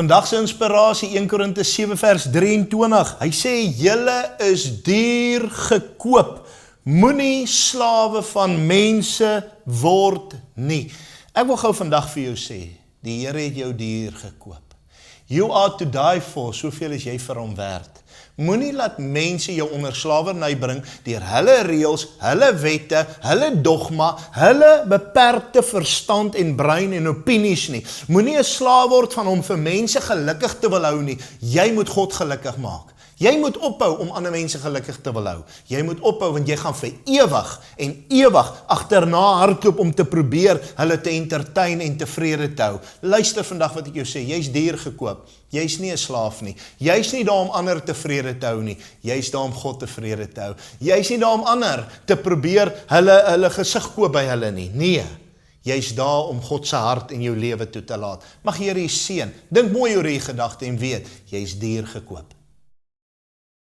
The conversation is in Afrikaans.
Vandag se inspirasie 1 Korintiërs 7 vers 23. Hy sê, julle is duur gekoop. Moenie slawe van mense word nie. Ek wil gou vandag vir jou sê, die Here het jou duur gekoop. You are to die for, soveel as jy vir hom werd. Moenie laat mense jou onder slawerny bring deur hulle reëls, hulle wette, hulle dogma, hulle beperkte verstand en brein en opinies nie. Moenie 'n slaaf word van hom vir mense gelukkig te wil hou nie. Jy moet God gelukkig maak. Jy moet ophou om ander mense gelukkig te wil hou. Jy moet ophou want jy gaan vir ewig en ewig agterna hardloop om te probeer hulle te entertain en tevrede te hou. Luister vandag wat ek jou sê, jy's duur gekoop. Jy's nie 'n slaaf nie. Jy's nie daar om ander tevrede te hou nie. Jy's daar om God tevrede te hou. Jy's nie daar om ander te probeer hulle gesig koop by hulle nie. Nee. Jy's daar om God se hart in jou lewe toe te laat. Mag die Here jou seën. Dink mooi oor hierdie gedagte en weet, jy's duur gekoop.